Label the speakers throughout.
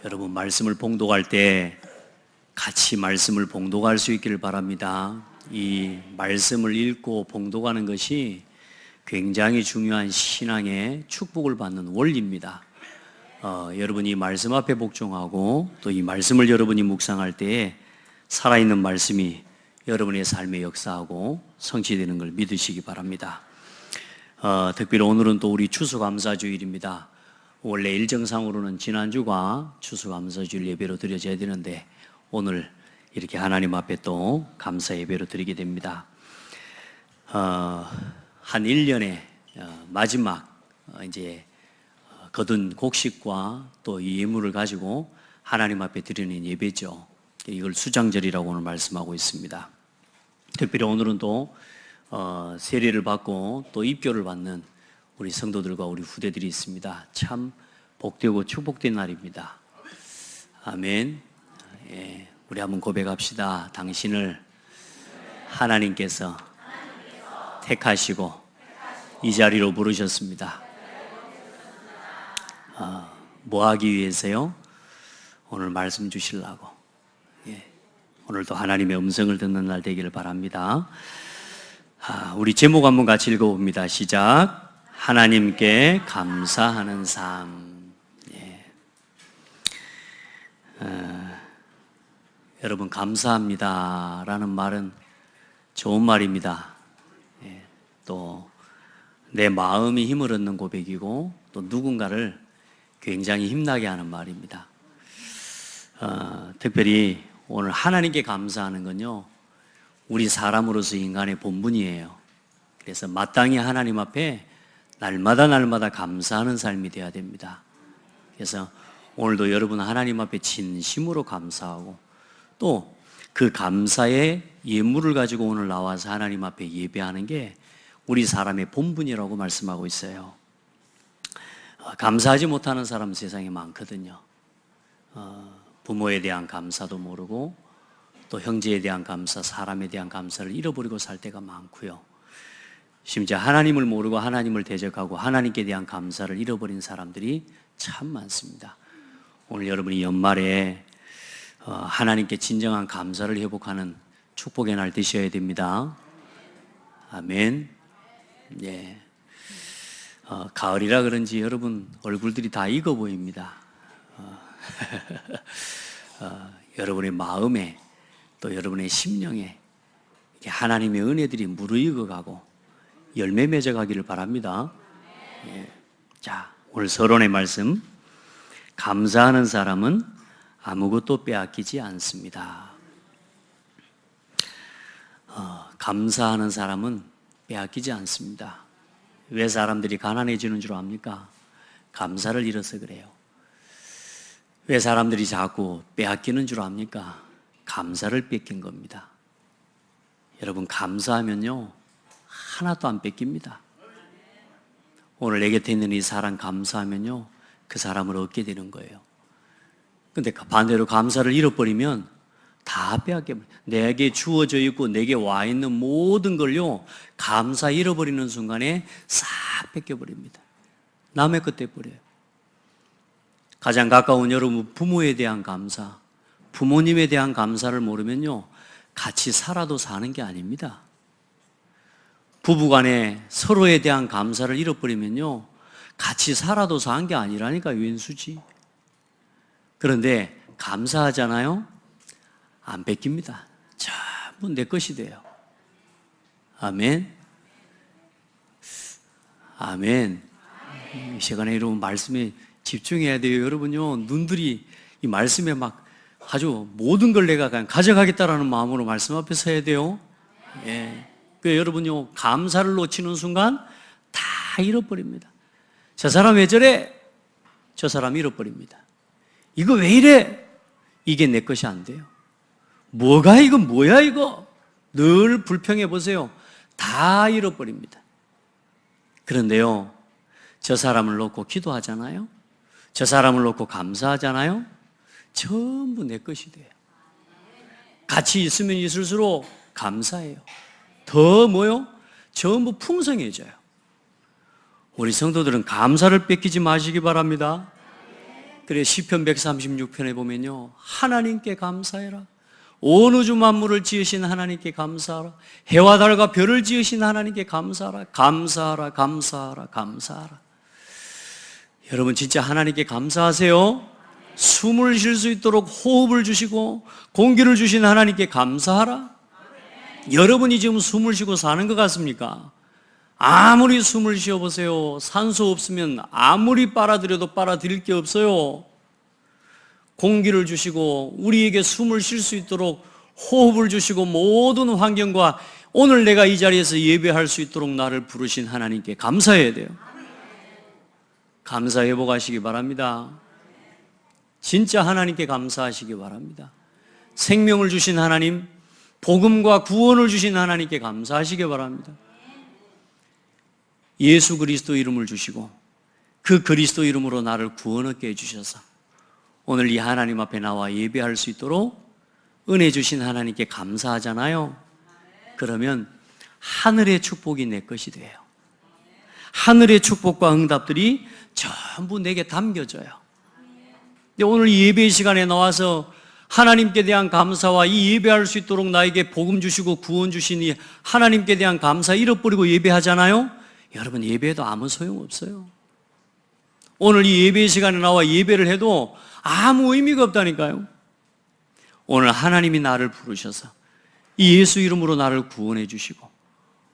Speaker 1: 여러분 말씀을 봉독할 때 같이 말씀을 봉독할 수 있기를 바랍니다. 이 말씀을 읽고 봉독하는 것이 굉장히 중요한 신앙의 축복을 받는 원리입니다. 여러분이 말씀 앞에 복종하고 또 이 말씀을 여러분이 묵상할 때에 살아있는 말씀이 여러분의 삶에 역사하고 성취되는 걸 믿으시기 바랍니다. 특별히 오늘은 또 우리 추수감사주일입니다. 원래 일정상으로는 지난주가 추수감사주일 예배로 드려져야 되는데 오늘 이렇게 하나님 앞에 또 감사 예배로 드리게 됩니다. 한 1년의 마지막 이제 거둔 곡식과 또 이 예물을 가지고 하나님 앞에 드리는 예배죠. 이걸 수장절이라고 오늘 말씀하고 있습니다. 특별히 오늘은 또 세례를 받고 또 입교를 받는 우리 성도들과 우리 후대들이 있습니다. 참 복되고 축복된 날입니다. 아멘. 예, 우리 한번 고백합시다. 당신을 하나님께서 택하시고 이 자리로 부르셨습니다. 뭐 하기 위해서요? 오늘 말씀 주시려고. 예, 오늘도 하나님의 음성을 듣는 날 되기를 바랍니다. 우리 제목 한번 같이 읽어봅니다. 시작. 하나님께 감사하는 삶. 예. 여러분 감사합니다 라는 말은 좋은 말입니다. 예. 또 내 마음이 힘을 얻는 고백이고 또 누군가를 굉장히 힘나게 하는 말입니다. 특별히 오늘 하나님께 감사하는 건요, 우리 사람으로서 인간의 본분이에요. 그래서 마땅히 하나님 앞에 날마다 감사하는 삶이 되어야 됩니다. 그래서 오늘도 여러분 하나님 앞에 진심으로 감사하고 또 그 감사의 예물을 가지고 오늘 나와서 하나님 앞에 예배하는 게 우리 사람의 본분이라고 말씀하고 있어요. 감사하지 못하는 사람 세상에 많거든요. 부모에 대한 감사도 모르고 또 형제에 대한 감사, 사람에 대한 감사를 잃어버리고 살 때가 많고요. 심지어 하나님을 모르고 하나님을 대적하고 하나님께 대한 감사를 잃어버린 사람들이 참 많습니다. 오늘 여러분이 연말에 하나님께 진정한 감사를 회복하는 축복의 날 되셔야 됩니다. 아멘. 예. 가을이라 그런지 여러분 얼굴들이 다 익어 보입니다. 여러분의 마음에 또 여러분의 심령에 하나님의 은혜들이 무르익어가고 열매 맺어가기를 바랍니다. 예. 자, 오늘 서론의 말씀. 감사하는 사람은 아무것도 빼앗기지 않습니다. 감사하는 사람은 빼앗기지 않습니다. 왜 사람들이 가난해지는 줄 압니까? 감사를 잃어서 그래요. 왜 사람들이 자꾸 빼앗기는 줄 압니까? 감사를 뺏긴 겁니다. 여러분 감사하면요 하나도 안 뺏깁니다. 오늘 내 곁에 있는 이 사람 감사하면요 그 사람을 얻게 되는 거예요. 근데 반대로 감사를 잃어버리면 다 빼앗겨버려요. 내게 주어져 있고 내게 와 있는 모든 걸요 감사 잃어버리는 순간에 싹 뺏겨버립니다. 남의 것 돼버려요. 가장 가까운 여러분 부모에 대한 감사, 부모님에 대한 감사를 모르면요 같이 살아도 사는 게 아닙니다. 부부간에 서로에 대한 감사를 잃어버리면요 같이 살아도 사는 게 아니라니까 왼수지. 그런데 감사하잖아요, 안 뺏깁니다. 전부 내 것이 돼요. 아멘. 아멘. 이 시간에 여러분 말씀에 집중해야 돼요. 여러분요 눈들이 이 말씀에 막 아주 모든 걸 내가 그냥 가져가겠다라는 마음으로 말씀 앞에 서야 돼요. 예. 그 여러분요 감사를 놓치는 순간 다 잃어버립니다. 저 사람 왜 저래? 저 사람 잃어버립니다. 이거 왜 이래? 이게 내 것이 안 돼요. 뭐가 이거 뭐야 이거? 늘 불평해 보세요. 다 잃어버립니다. 그런데요 저 사람을 놓고 기도하잖아요, 저 사람을 놓고 감사하잖아요, 전부 내 것이 돼요. 같이 있으면 있을수록 감사해요. 더 뭐요? 전부 풍성해져요. 우리 성도들은 감사를 뺏기지 마시기 바랍니다. 그래 시편 136편에 보면요, 하나님께 감사해라. 온 우주 만물을 지으신 하나님께 감사하라. 해와 달과 별을 지으신 하나님께 감사하라. 감사하라, 감사하라, 감사하라. 여러분 진짜 하나님께 감사하세요. 숨을 쉴 수 있도록 호흡을 주시고 공기를 주신 하나님께 감사하라. 여러분이 지금 숨을 쉬고 사는 것 같습니까? 아무리 숨을 쉬어보세요. 산소 없으면 아무리 빨아들여도 빨아들일 게 없어요. 공기를 주시고 우리에게 숨을 쉴 수 있도록 호흡을 주시고 모든 환경과 오늘 내가 이 자리에서 예배할 수 있도록 나를 부르신 하나님께 감사해야 돼요. 감사 회복하시기 바랍니다. 진짜 하나님께 감사하시기 바랍니다. 생명을 주신 하나님, 복음과 구원을 주신 하나님께 감사하시기 바랍니다. 예수 그리스도 이름을 주시고 그 그리스도 이름으로 나를 구원 얻게 해주셔서 오늘 이 하나님 앞에 나와 예배할 수 있도록 은혜 주신 하나님께 감사하잖아요. 그러면 하늘의 축복이 내 것이 돼요. 하늘의 축복과 응답들이 전부 내게 담겨져요. 근데 오늘 이 예배 시간에 나와서 하나님께 대한 감사와 이 예배할 수 있도록 나에게 복음 주시고 구원 주시니 하나님께 대한 감사 잃어버리고 예배하잖아요. 여러분 예배해도 아무 소용없어요. 오늘 이 예배 시간에 나와 예배를 해도 아무 의미가 없다니까요. 오늘 하나님이 나를 부르셔서 이 예수 이름으로 나를 구원해 주시고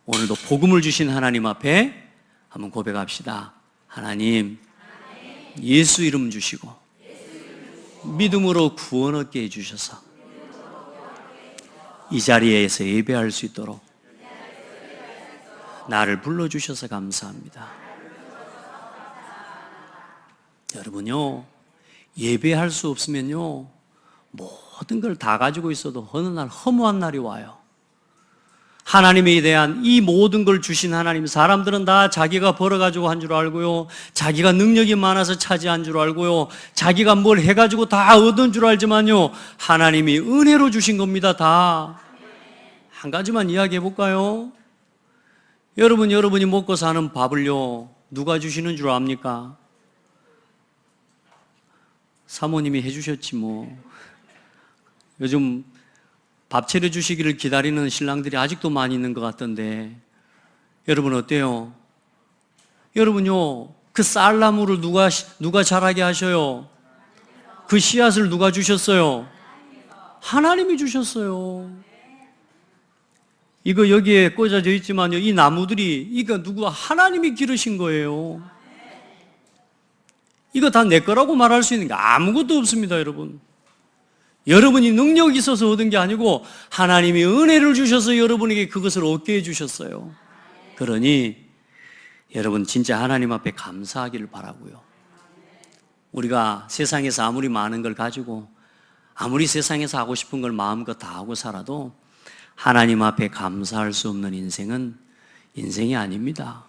Speaker 1: 오늘도 복음을 주신 하나님 앞에 한번 고백합시다. 하나님, 예수 이름 주시고 믿음으로 구원 얻게 해주셔서 이 자리에서 예배할 수 있도록 나를 불러주셔서 감사합니다. 여러분요, 예배할 수 없으면요, 모든 걸 다 가지고 있어도 어느 날 허무한 날이 와요. 하나님에 대한 이 모든 걸 주신 하나님, 사람들은 다 자기가 벌어가지고 한 줄 알고요, 자기가 능력이 많아서 차지한 줄 알고요, 자기가 뭘 해가지고 다 얻은 줄 알지만요, 하나님이 은혜로 주신 겁니다. 다. 한 가지만 이야기해 볼까요? 여러분이 먹고 사는 밥을요, 누가 주시는 줄 압니까? 사모님이 해주셨지 뭐. 요즘 밥 차려주시기를 기다리는 신랑들이 아직도 많이 있는 것 같던데 여러분 어때요? 여러분요, 그 쌀나무를 누가 자라게 하셔요? 그 씨앗을 누가 주셨어요? 하나님이 주셨어요. 이거 여기에 꽂아져 있지만요, 이 나무들이 이거 누구 하나님이 기르신 거예요. 이거 다 내 거라고 말할 수 있는 게 아무것도 없습니다. 여러분, 여러분이 능력이 있어서 얻은 게 아니고 하나님이 은혜를 주셔서 여러분에게 그것을 얻게 해주셨어요. 그러니 여러분 진짜 하나님 앞에 감사하기를 바라고요. 우리가 세상에서 아무리 많은 걸 가지고 아무리 세상에서 하고 싶은 걸 마음껏 다 하고 살아도 하나님 앞에 감사할 수 없는 인생은 인생이 아닙니다.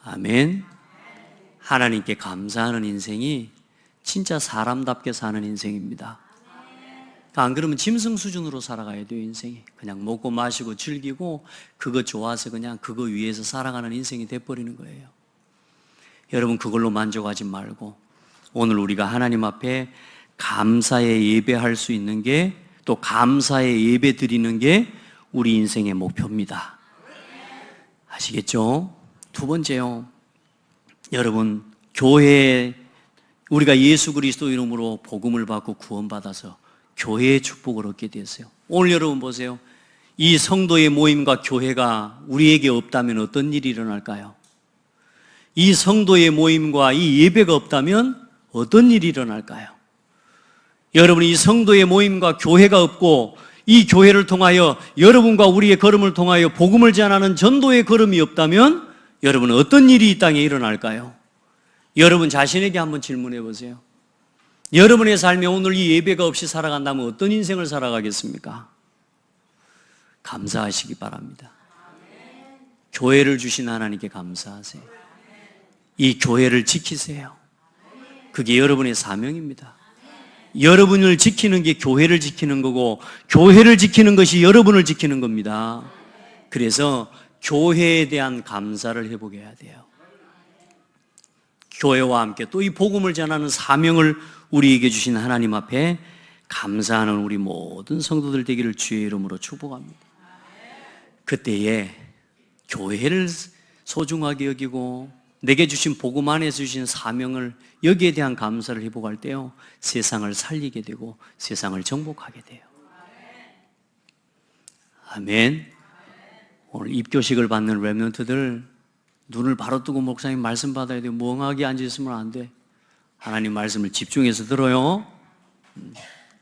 Speaker 1: 아멘. 하나님께 감사하는 인생이 진짜 사람답게 사는 인생입니다. 안 그러면 짐승 수준으로 살아가야 돼요. 인생이 그냥 먹고 마시고 즐기고 그거 좋아서 그냥 그거 위해서 살아가는 인생이 돼버리는 거예요. 여러분 그걸로 만족하지 말고 오늘 우리가 하나님 앞에 감사의 예배할 수 있는 게, 또 감사의 예배 드리는 게 우리 인생의 목표입니다. 아시겠죠? 두 번째요, 여러분 교회에 우리가 예수 그리스도 이름으로 복음을 받고 구원받아서 교회의 축복을 얻게 됐어요. 오늘 여러분 보세요. 이 성도의 모임과 교회가 우리에게 없다면 어떤 일이 일어날까요? 이 성도의 모임과 이 예배가 없다면 어떤 일이 일어날까요? 여러분, 이 성도의 모임과 교회가 없고 이 교회를 통하여 여러분과 우리의 걸음을 통하여 복음을 전하는 전도의 걸음이 없다면 여러분 어떤 일이 이 땅에 일어날까요? 여러분 자신에게 한번 질문해 보세요. 여러분의 삶에 오늘 이 예배가 없이 살아간다면 어떤 인생을 살아가겠습니까? 감사하시기 바랍니다. 교회를 주신 하나님께 감사하세요. 이 교회를 지키세요. 그게 여러분의 사명입니다. 여러분을 지키는 게 교회를 지키는 거고, 교회를 지키는 것이 여러분을 지키는 겁니다. 그래서 교회에 대한 감사를 해보게 해야 돼요. 교회와 함께 또 이 복음을 전하는 사명을 우리에게 주신 하나님 앞에 감사하는 우리 모든 성도들 되기를 주의 이름으로 축복합니다. 그때에 교회를 소중하게 여기고 내게 주신 복음 안에서 주신 사명을 여기에 대한 감사를 회복할 때요, 세상을 살리게 되고 세상을 정복하게 돼요. 아멘. 오늘 입교식을 받는 렘넌트들 눈을 바로 뜨고 목사님 말씀 받아야 돼요. 멍하게 앉아있으면 안 돼. 하나님 말씀을 집중해서 들어요.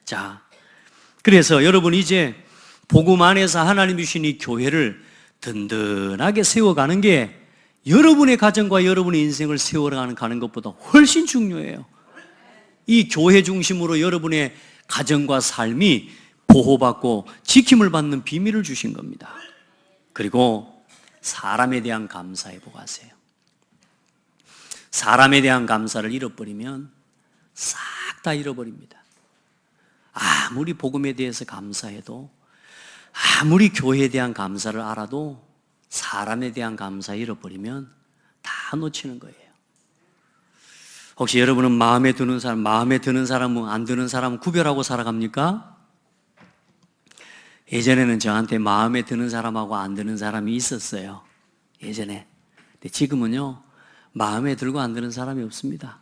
Speaker 1: 자, 그래서 여러분 이제 복음 안에서 하나님이 주신 이 교회를 든든하게 세워가는 게 여러분의 가정과 여러분의 인생을 세워가는 것보다 훨씬 중요해요. 이 교회 중심으로 여러분의 가정과 삶이 보호받고 지킴을 받는 비밀을 주신 겁니다. 그리고 사람에 대한 감사 회복하세요. 사람에 대한 감사를 잃어버리면 싹 다 잃어버립니다. 아무리 복음에 대해서 감사해도, 아무리 교회에 대한 감사를 알아도 사람에 대한 감사 잃어버리면 다 놓치는 거예요. 혹시 여러분은 마음에 드는 사람, 안 드는 사람 구별하고 살아갑니까? 예전에는 저한테 마음에 드는 사람하고 안 드는 사람이 있었어요. 예전에. 근데 지금은요, 마음에 들고 안 드는 사람이 없습니다.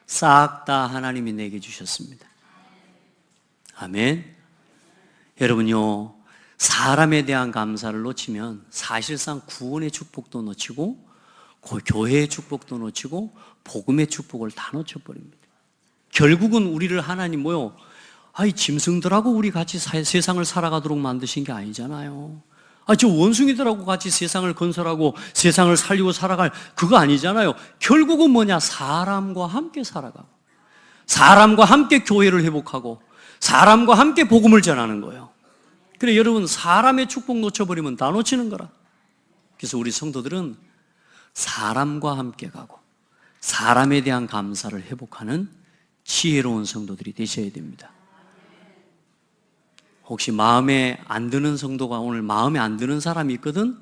Speaker 1: 싹 다 하나님이 내게 주셨습니다. 아멘. 여러분요, 사람에 대한 감사를 놓치면 사실상 구원의 축복도 놓치고 교회의 축복도 놓치고 복음의 축복을 다 놓쳐버립니다. 결국은 우리를 하나님 짐승들하고 우리 같이 세상을 살아가도록 만드신 게 아니잖아요. 저 원숭이들하고 같이 세상을 건설하고 세상을 살리고 살아갈 그거 아니잖아요. 결국은 뭐냐? 사람과 함께 살아가고 사람과 함께 교회를 회복하고 사람과 함께 복음을 전하는 거예요. 그래, 여러분, 사람의 축복 놓쳐버리면 다 놓치는 거라. 그래서 우리 성도들은 사람과 함께 가고 사람에 대한 감사를 회복하는 지혜로운 성도들이 되셔야 됩니다. 혹시 마음에 안 드는 성도가 오늘 마음에 안 드는 사람이 있거든?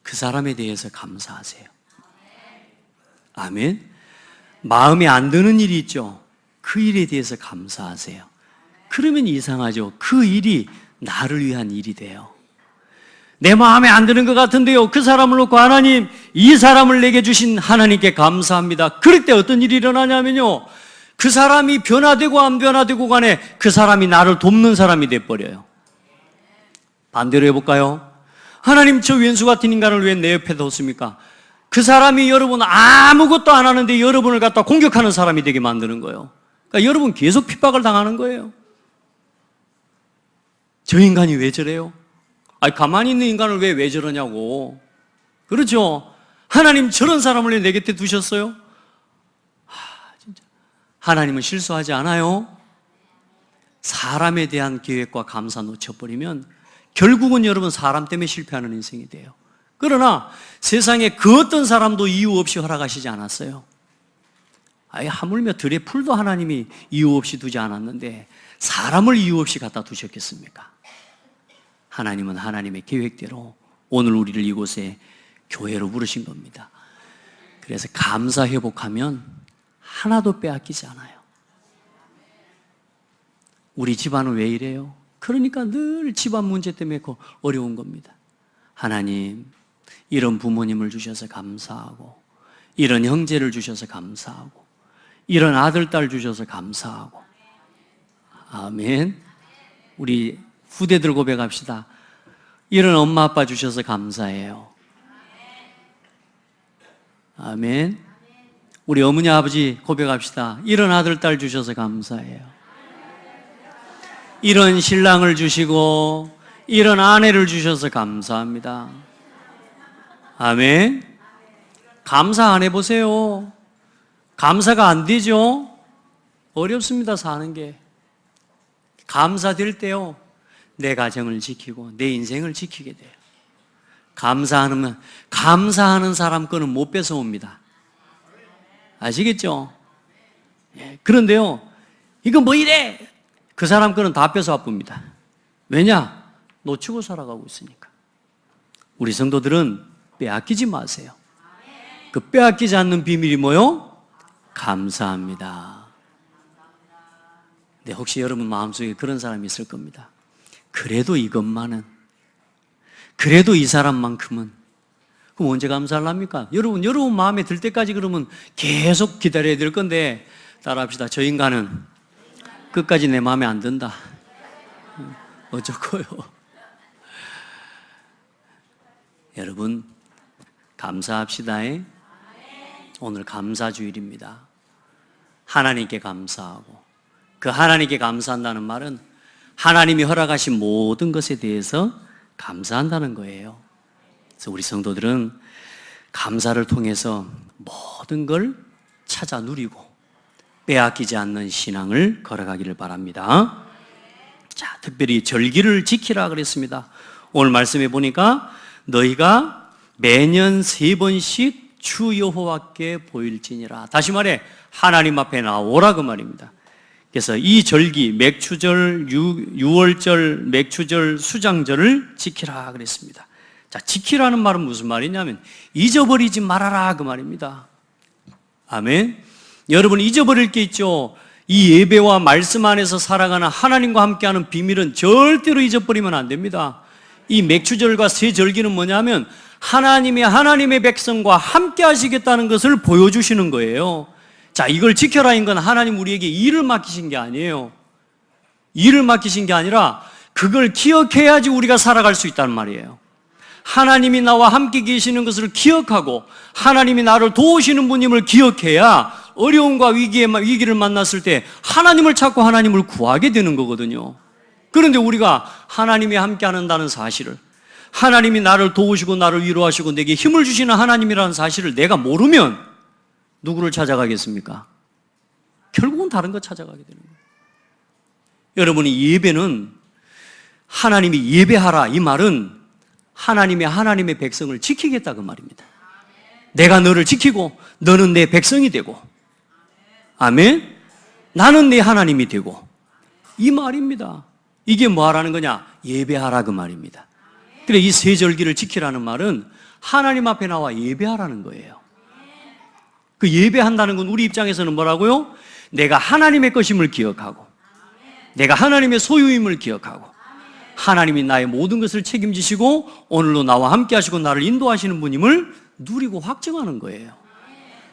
Speaker 1: 그 사람에 대해서 감사하세요. 아멘. 마음에 안 드는 일이 있죠? 그 일에 대해서 감사하세요. 그러면 이상하죠. 그 일이 나를 위한 일이 돼요. 내 마음에 안 드는 것 같은데요, 그 사람을 놓고 하나님, 이 사람을 내게 주신 하나님께 감사합니다. 그럴 때 어떤 일이 일어나냐면요, 그 사람이 변화되고 안 변화되고 간에 그 사람이 나를 돕는 사람이 돼버려요. 반대로 해볼까요? 하나님, 저 왼수 같은 인간을 왜 내 옆에 뒀습니까? 그 사람이 여러분 아무것도 안 하는데 여러분을 갖다 공격하는 사람이 되게 만드는 거예요. 그러니까 여러분 계속 핍박을 당하는 거예요. 저 인간이 왜 저래요? 가만히 있는 인간을 왜 저러냐고. 그렇죠? 하나님, 저런 사람을 왜 내 곁에 두셨어요? 진짜. 하나님은 실수하지 않아요. 사람에 대한 계획과 감사 놓쳐버리면 결국은 여러분 사람 때문에 실패하는 인생이 돼요. 그러나 세상에 그 어떤 사람도 이유 없이 허락하시지 않았어요. 하물며 들에 풀도 하나님이 이유 없이 두지 않았는데 사람을 이유 없이 갖다 두셨겠습니까? 하나님은 하나님의 계획대로 오늘 우리를 이곳에 교회로 부르신 겁니다. 그래서 감사 회복하면 하나도 빼앗기지 않아요. 우리 집안은 왜 이래요? 그러니까 늘 집안 문제 때문에 어려운 겁니다. 하나님, 이런 부모님을 주셔서 감사하고, 이런 형제를 주셔서 감사하고, 이런 아들, 딸 주셔서 감사하고. 아멘. 우리 후대들 고백합시다. 이런 엄마, 아빠 주셔서 감사해요. 아멘. 우리 어머니, 아버지 고백합시다. 이런 아들, 딸 주셔서 감사해요. 이런 신랑을 주시고 이런 아내를 주셔서 감사합니다. 아멘. 감사 안 해보세요. 감사가 안 되죠? 어렵습니다, 사는 게. 감사될 때요, 내 가정을 지키고 내 인생을 지키게 돼요. 감사하는 사람 거는 못 뺏어옵니다. 아시겠죠? 그런데요, 이거 뭐 이래? 그 사람 거는 다 뺏어와 봅니다. 왜냐? 놓치고 살아가고 있으니까. 우리 성도들은 빼앗기지 마세요. 그 빼앗기지 않는 비밀이 뭐요? 감사합니다. 네, 혹시 여러분 마음속에 그런 사람이 있을 겁니다. 그래도 이것만은, 그래도 이 사람만큼은. 그럼 언제 감사를 합니까? 여러분 마음에 들 때까지 그러면 계속 기다려야 될 건데, 따라합시다. 저 인간은 끝까지 내 마음에 안 든다. 어쩌고요? 여러분, 감사합시다. 오늘 감사주일입니다. 하나님께 감사하고, 그 하나님께 감사한다는 말은 하나님이 허락하신 모든 것에 대해서 감사한다는 거예요. 그래서 우리 성도들은 감사를 통해서 모든 걸 찾아 누리고 빼앗기지 않는 신앙을 걸어가기를 바랍니다. 자, 특별히 절기를 지키라 그랬습니다. 오늘 말씀해 보니까 너희가 매년 3번씩 주 여호와께 보일지니라. 다시 말해 하나님 앞에 나오라 그 말입니다. 그래서 이 절기, 맥추절, 유월절, 맥추절, 수장절을 지키라 그랬습니다. 자, 지키라는 말은 무슨 말이냐면 잊어버리지 말아라 그 말입니다. 아멘. 여러분 잊어버릴 게 있죠. 이 예배와 말씀 안에서 살아가는 하나님과 함께하는 비밀은 절대로 잊어버리면 안 됩니다. 이 맥추절과 새 절기는 뭐냐면 하나님의 백성과 함께 하시겠다는 것을 보여주시는 거예요. 자, 이걸 지켜라인 건 하나님 우리에게 일을 맡기신 게 아니에요. 일을 맡기신 게 아니라 그걸 기억해야지 우리가 살아갈 수 있다는 말이에요. 하나님이 나와 함께 계시는 것을 기억하고 하나님이 나를 도우시는 분임을 기억해야 어려움과 위기를 만났을 때 하나님을 찾고 하나님을 구하게 되는 거거든요. 그런데 우리가 하나님이 함께 한다는 사실을, 하나님이 나를 도우시고 나를 위로하시고 내게 힘을 주시는 하나님이라는 사실을 내가 모르면 누구를 찾아가겠습니까? 결국은 다른 거 찾아가게 되는 거예요. 여러분이 예배는 하나님이 예배하라 이 말은 하나님의 백성을 지키겠다 그 말입니다. 내가 너를 지키고 너는 내 백성이 되고, 아멘. 나는 내 하나님이 되고, 이 말입니다. 이게 뭐 하라는 거냐? 예배하라 그 말입니다. 그래, 이 세 절기를 지키라는 말은 하나님 앞에 나와 예배하라는 거예요. 그 예배한다는 건 우리 입장에서는 뭐라고요? 내가 하나님의 것임을 기억하고, 내가 하나님의 소유임을 기억하고, 하나님이 나의 모든 것을 책임지시고 오늘도 나와 함께 하시고 나를 인도하시는 분임을 누리고 확증하는 거예요.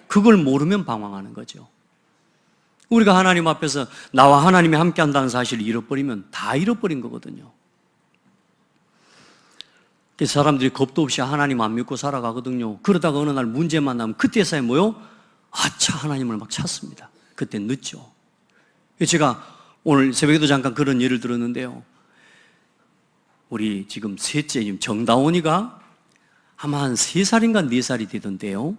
Speaker 1: 그걸 모르면 방황하는 거죠. 우리가 하나님 앞에서 나와 하나님이 함께 한다는 사실을 잃어버리면 다 잃어버린 거거든요. 그래서 사람들이 겁도 없이 하나님 안 믿고 살아가거든요. 그러다가 어느 날 문제 만나면 그때서야 뭐요? 아차, 하나님을 막 찾습니다. 그때 늦죠. 제가 오늘 새벽에도 잠깐 그런 예를 들었는데요. 우리 지금 셋째 정다원이가 아마 한 3살인가 4살이 되던데요.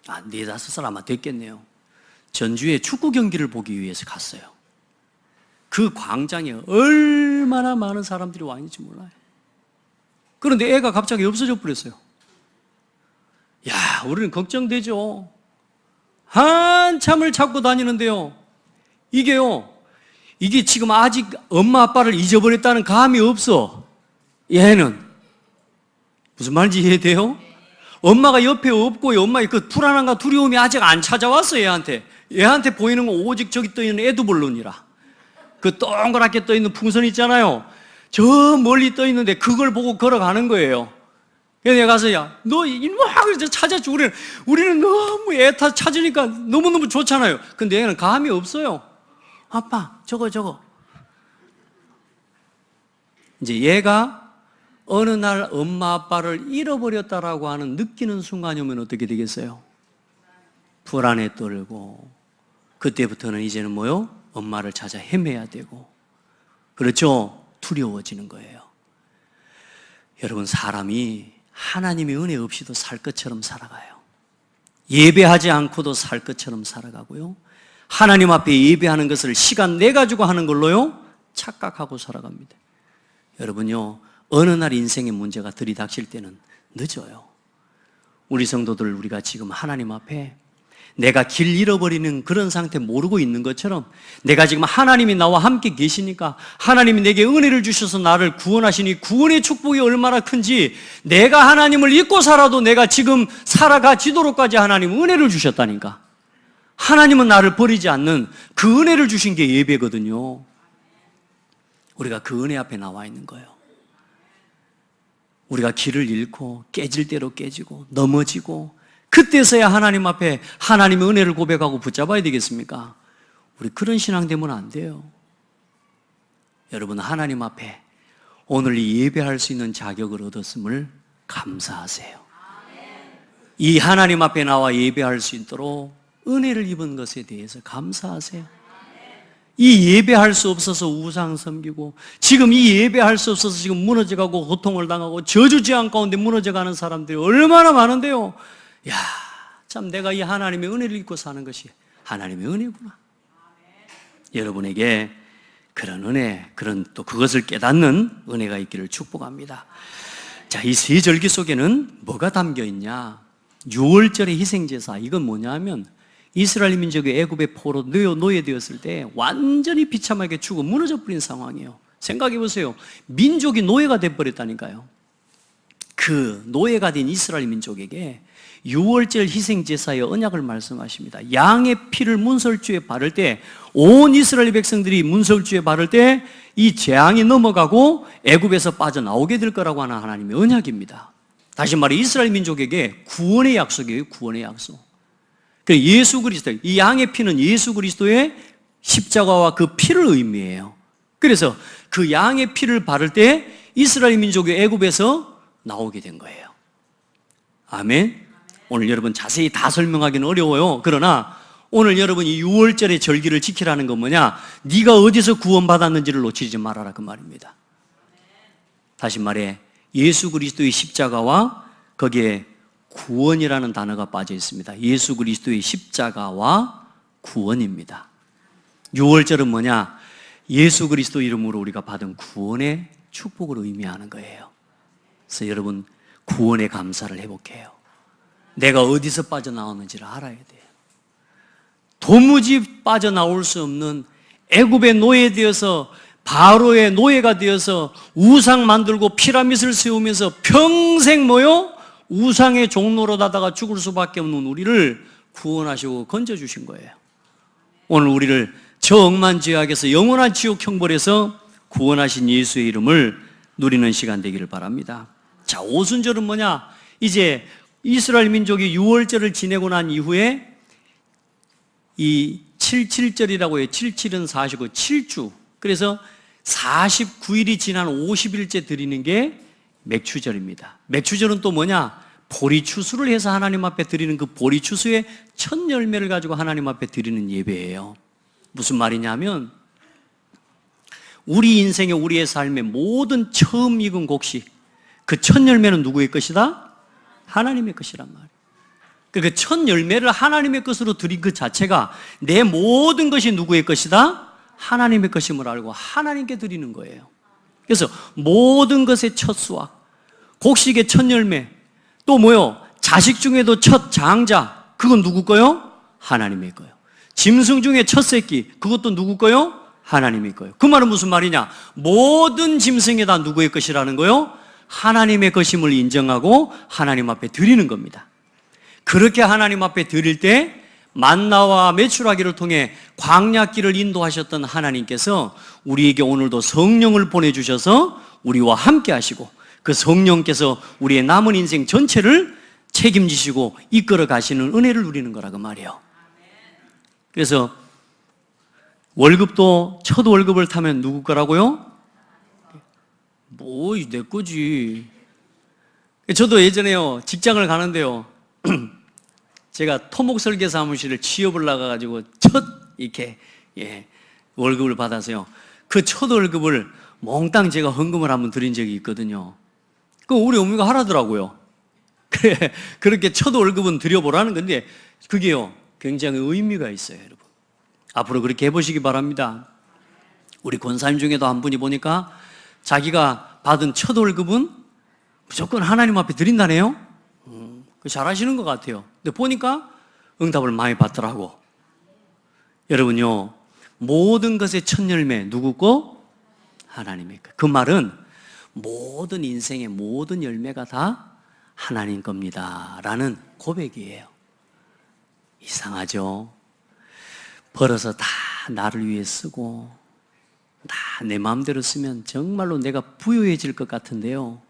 Speaker 1: 4, 5살 아마 됐겠네요. 전주에 축구 경기를 보기 위해서 갔어요. 그 광장에 얼마나 많은 사람들이 와 있는지 몰라요. 그런데 애가 갑자기 없어져 버렸어요. 야, 우리는 걱정되죠. 한참을 찾고 다니는데요. 이게 지금 아직 엄마 아빠를 잊어버렸다는 감이 없어. 얘는 무슨 말인지 이해돼요? 엄마가 옆에 없고 엄마의 그 불안함과 두려움이 아직 안 찾아왔어. 얘한테 보이는 건 오직 저기 떠있는 에드벌룬이라, 그 동그랗게 떠있는 풍선 있잖아요. 저 멀리 떠있는데 그걸 보고 걸어가는 거예요. 그래서 내가 가서 야, 너 이놈 하고 찾았지. 우리는 너무 애타 찾으니까 너무너무 좋잖아요. 근데 얘는 감이 없어요. 아빠, 저거. 이제 얘가 어느 날 엄마 아빠를 잃어버렸다라고 하는 느끼는 순간이 오면 어떻게 되겠어요? 불안에 떨고, 그때부터는 이제는 뭐요? 엄마를 찾아 헤매야 되고, 그렇죠? 두려워지는 거예요. 여러분, 사람이 하나님의 은혜 없이도 살 것처럼 살아가요. 예배하지 않고도 살 것처럼 살아가고요. 하나님 앞에 예배하는 것을 시간 내가지고 하는 걸로요, 착각하고 살아갑니다. 여러분요, 어느 날 인생의 문제가 들이닥칠 때는 늦어요. 우리 성도들, 우리가 지금 하나님 앞에 내가 길 잃어버리는 그런 상태 모르고 있는 것처럼, 내가 지금 하나님이 나와 함께 계시니까 하나님이 내게 은혜를 주셔서 나를 구원하시니 구원의 축복이 얼마나 큰지, 내가 하나님을 잊고 살아도 내가 지금 살아가지도록까지 하나님 은혜를 주셨다니까. 하나님은 나를 버리지 않는 그 은혜를 주신 게 예배거든요. 우리가 그 은혜 앞에 나와 있는 거예요. 우리가 길을 잃고 깨질 대로 깨지고 넘어지고 그때서야 하나님 앞에 하나님의 은혜를 고백하고 붙잡아야 되겠습니까? 우리 그런 신앙 되면 안 돼요. 여러분, 하나님 앞에 오늘 이 예배할 수 있는 자격을 얻었음을 감사하세요. 이 하나님 앞에 나와 예배할 수 있도록 은혜를 입은 것에 대해서 감사하세요. 이 예배할 수 없어서 우상 섬기고, 지금 이 예배할 수 없어서 지금 무너져가고 고통을 당하고 저주지향 가운데 무너져가는 사람들이 얼마나 많은데요. 야, 참 내가 이 하나님의 은혜를 입고 사는 것이 하나님의 은혜구나. 여러분에게 그런 은혜, 그런 또 그것을 깨닫는 은혜가 있기를 축복합니다. 자, 이 세 절기 속에는 뭐가 담겨 있냐? 6월절의 희생제사, 이건 뭐냐 하면 이스라엘 민족이 애굽의 포로 노예되었을 때 완전히 비참하게 죽어 무너져 버린 상황이에요. 생각해 보세요. 민족이 노예가 돼버렸다니까요. 그 노예가 된 이스라엘 민족에게 6월절 희생제사의 언약을 말씀하십니다. 양의 피를 문설주에 바를 때, 온 이스라엘 백성들이 문설주에 바를 때 이 재앙이 넘어가고 애굽에서 빠져나오게 될 거라고 하는 하나님의 언약입니다. 다시 말해 이스라엘 민족에게 구원의 약속이에요. 구원의 약속. 예수 그리스도, 이 양의 피는 예수 그리스도의 십자가와 그 피를 의미해요. 그래서 그 양의 피를 바를 때 이스라엘 민족이 애굽에서 나오게 된 거예요. 아멘. 오늘 여러분 자세히 다 설명하기는 어려워요. 그러나 오늘 여러분이 6월절의 절기를 지키라는 건 뭐냐? 네가 어디서 구원받았는지를 놓치지 말아라, 그 말입니다. 다시 말해 예수 그리스도의 십자가와 거기에 구원이라는 단어가 빠져 있습니다. 예수 그리스도의 십자가와 구원입니다. 6월절은 뭐냐? 예수 그리스도 이름으로 우리가 받은 구원의 축복을 의미하는 거예요. 그래서 여러분 구원의 감사를 회복해요. 내가 어디서 빠져나왔는지를 알아야 돼요. 도무지 빠져나올 수 없는 애굽의 노예되어서 바로의 노예가 되어서 우상 만들고 피라밋을 세우면서 평생 우상의 종로로 다다가 죽을 수밖에 없는 우리를 구원하시고 건져주신 거예요. 오늘 우리를 저 억만 죄악에서 영원한 지옥 형벌에서 구원하신 예수의 이름을 누리는 시간 되기를 바랍니다. 자, 오순절은 뭐냐? 이제 이스라엘 민족이 6월절을 지내고 난 이후에 이 77절이라고 해요. 77은 4시고 7주. 그래서 49일이 지난 50일째 드리는 게 맥추절입니다. 맥추절은 또 뭐냐? 보리추수를 해서 하나님 앞에 드리는 그 보리추수의 첫 열매를 가지고 하나님 앞에 드리는 예배예요. 무슨 말이냐면 우리 인생의 우리의 삶의 모든 처음 익은 곡식, 그 첫 열매는 누구의 것이다? 하나님의 것이란 말이에요. 그 첫 열매를 하나님의 것으로 드린 그 자체가 내 모든 것이 누구의 것이다? 하나님의 것임을 알고 하나님께 드리는 거예요. 그래서 모든 것의 첫 수확, 곡식의 첫 열매, 또 자식 중에도 첫 장자, 그건 누구 거요? 하나님의 거요. 짐승 중에 첫 새끼, 그것도 누구 거요? 하나님의 거요. 그 말은 무슨 말이냐? 모든 짐승이 다 누구의 것이라는 거요? 하나님의 것임을 인정하고 하나님 앞에 드리는 겁니다. 그렇게 하나님 앞에 드릴 때 만나와 메추라기를 통해 광야길을 인도하셨던 하나님께서 우리에게 오늘도 성령을 보내주셔서 우리와 함께 하시고 그 성령께서 우리의 남은 인생 전체를 책임지시고 이끌어 가시는 은혜를 누리는 거라고 말이에요. 그래서 월급도 첫 월급을 타면 누구 거라고요? 내 거지. 저도 예전에요 직장을 가는데요 제가 토목 설계 사무실을 취업을 나가가지고 첫 이렇게 월급을 받아서요 그 첫 월급을 몽땅 제가 헌금을 한번 드린 적이 있거든요. 그 우리 어머니가 하라더라고요. 그래, 그렇게 첫 월급은 드려보라는 건데 그게요 굉장히 의미가 있어요. 여러분 앞으로 그렇게 해보시기 바랍니다. 우리 권사님 중에도 한 분이 보니까 자기가 받은 첫 월급은 무조건 하나님 앞에 드린다네요. 잘하시는 것 같아요. 근데 보니까 응답을 많이 받더라고. 여러분요 모든 것의 첫 열매 누구 거? 하나님의 거. 그 말은 모든 인생의 모든 열매가 다 하나님 겁니다 라는 고백이에요. 이상하죠? 벌어서 다 나를 위해 쓰고 다 내 마음대로 쓰면 정말로 내가 부유해질 것 같은데요,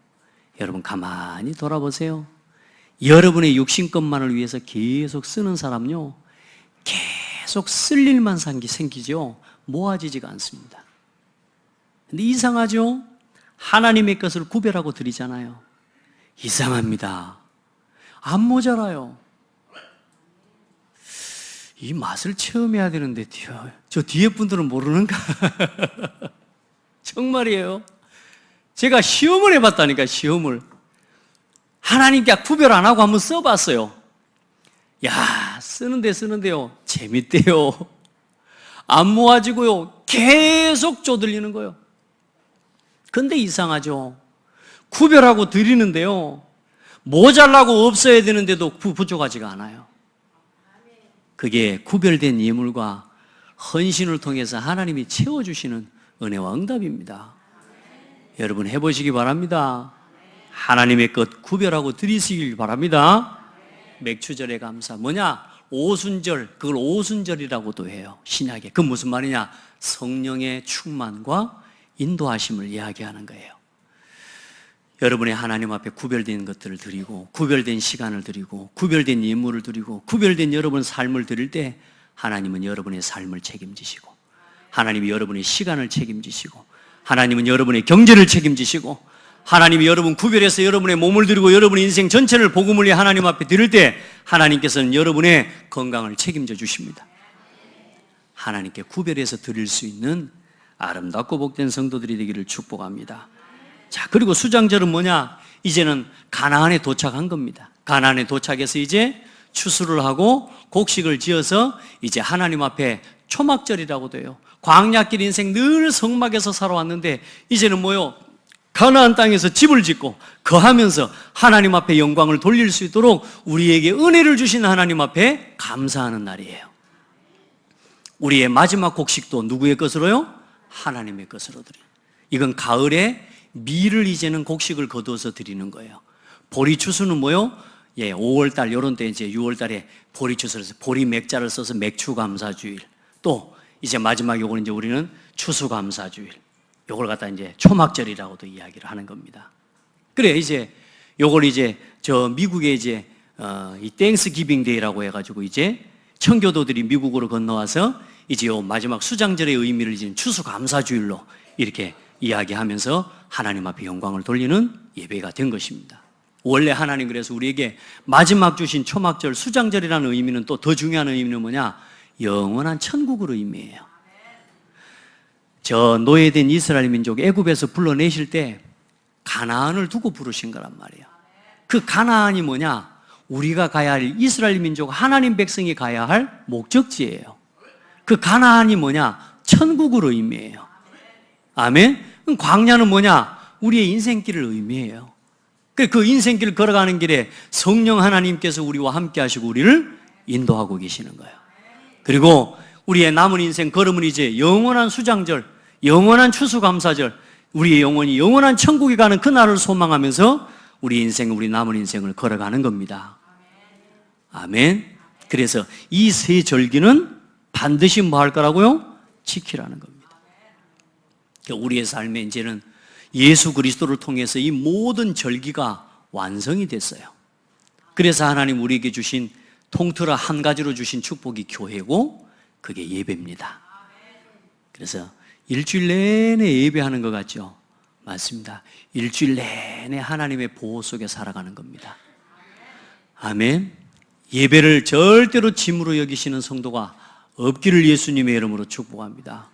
Speaker 1: 여러분 가만히 돌아보세요. 여러분의 육신것만을 위해서 계속 쓰는 사람요, 계속 쓸 일만 생기죠. 모아지지가 않습니다. 근데 이상하죠? 하나님의 것을 구별하고 드리잖아요. 이상합니다. 안 모자라요. 이 맛을 체험해야 되는데 저 뒤에 분들은 모르는가? 정말이에요. 제가 시험을 해봤다니까, 시험을. 하나님께 구별 안 하고 한번 써봤어요. 야, 쓰는데요, 재밌대요. 안 모아지고요, 계속 쪼들리는 거예요. 근데 이상하죠? 구별하고 드리는데요, 모자라고 없어야 되는데도 부족하지가 않아요. 그게 구별된 예물과 헌신을 통해서 하나님이 채워주시는 은혜와 응답입니다. 여러분 해보시기 바랍니다. 하나님의 것 구별하고 드리시길 바랍니다. 맥추절의 감사 뭐냐? 오순절, 그걸 오순절이라고도 해요, 신약에. 그 무슨 말이냐? 성령의 충만과 인도하심을 이야기하는 거예요. 여러분의 하나님 앞에 구별된 것들을 드리고, 구별된 시간을 드리고, 구별된 예물을 드리고, 구별된 여러분의 삶을 드릴 때 하나님은 여러분의 삶을 책임지시고, 하나님이 여러분의 시간을 책임지시고, 하나님은 여러분의 경제를 책임지시고, 하나님이 여러분 구별해서 여러분의 몸을 드리고 여러분의 인생 전체를 복음을 위해 하나님 앞에 드릴 때 하나님께서는 여러분의 건강을 책임져 주십니다. 하나님께 구별해서 드릴 수 있는 아름답고 복된 성도들이 되기를 축복합니다. 자, 그리고 수장절은 뭐냐? 이제는 가나안에 도착한 겁니다. 가나안에 도착해서 이제 추수를 하고 곡식을 지어서 이제 하나님 앞에 초막절이라고도 해요. 광야길 인생 늘 성막에서 살아왔는데 이제는 뭐요? 가나안 땅에서 집을 짓고 거하면서 하나님 앞에 영광을 돌릴 수 있도록 우리에게 은혜를 주신 하나님 앞에 감사하는 날이에요. 우리의 마지막 곡식도 누구의 것으로요? 하나님의 것으로 드려요. 이건 가을에 밀을 이제는 곡식을 거두어서 드리는 거예요. 보리추수는 뭐요? 5월달 요런 때 이제 6월달에 보리추수를 해서 보리 맥자를 써서 맥추감사주일. 또 이제 마지막 요거는 이제 우리는 추수감사주일. 요걸 갖다 이제 초막절이라고도 이야기를 하는 겁니다. 그래 이제 요걸 이제 저 미국에 이제 이 땡스기빙 데이라고 해가지고 이제 청교도들이 미국으로 건너와서 이제 요 마지막 수장절의 의미를 지닌 추수감사주일로 이렇게 이야기하면서 하나님 앞에 영광을 돌리는 예배가 된 것입니다. 원래 하나님 그래서 우리에게 마지막 주신 초막절 수장절이라는 의미는 또 더 중요한 의미는 뭐냐? 영원한 천국을 의미해요. 저 노예된 이스라엘 민족 애굽에서 불러내실 때 가나안을 두고 부르신 거란 말이에요. 그 가나안이 뭐냐? 우리가 가야 할 이스라엘 민족 하나님 백성이 가야 할 목적지예요. 그 가나안이 뭐냐? 천국을 의미해요. 아멘? 그럼 광야는 뭐냐? 우리의 인생길을 의미해요. 그 인생길을 걸어가는 길에 성령 하나님께서 우리와 함께 하시고 우리를 인도하고 계시는 거예요. 그리고 우리의 남은 인생 걸음은 이제 영원한 수장절, 영원한 추수감사절, 우리의 영혼이 영원한 천국에 가는 그날을 소망하면서 우리 인생, 우리 남은 인생을 걸어가는 겁니다. 아멘. 그래서 이 세 절기는 반드시 뭐 할 거라고요? 지키라는 겁니다. 우리의 삶에 이제는 예수 그리스도를 통해서 이 모든 절기가 완성이 됐어요. 그래서 하나님 우리에게 주신 통틀어 한 가지로 주신 축복이 교회고 그게 예배입니다. 그래서 일주일 내내 예배하는 것 같죠? 맞습니다. 일주일 내내 하나님의 보호 속에 살아가는 겁니다. 아멘. 예배를 절대로 짐으로 여기시는 성도가 없기를 예수님의 이름으로 축복합니다.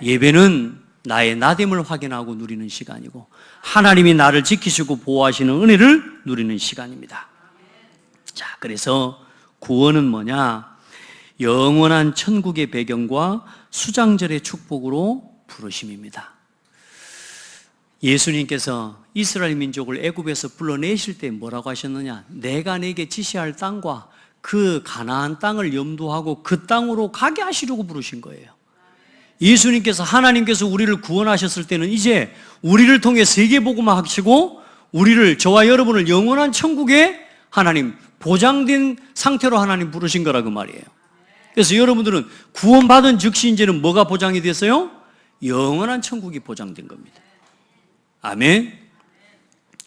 Speaker 1: 예배는 나의 나됨을 확인하고 누리는 시간이고 하나님이 나를 지키시고 보호하시는 은혜를 누리는 시간입니다. 자, 그래서 구원은 뭐냐? 영원한 천국의 배경과 수장절의 축복으로 부르심입니다. 예수님께서 이스라엘 민족을 애굽에서 불러내실 때 뭐라고 하셨느냐? 내가 내게 지시할 땅과 그 가나안 땅을 염두하고 그 땅으로 가게 하시려고 부르신 거예요. 예수님께서 하나님께서 우리를 구원하셨을 때는 이제 우리를 통해 세계복음화 하시고 우리를 저와 여러분을 영원한 천국에 하나님 보장된 상태로 하나님 부르신 거라 그 말이에요. 그래서 여러분들은 구원받은 즉시 이제는 뭐가 보장이 됐어요? 영원한 천국이 보장된 겁니다. 아멘.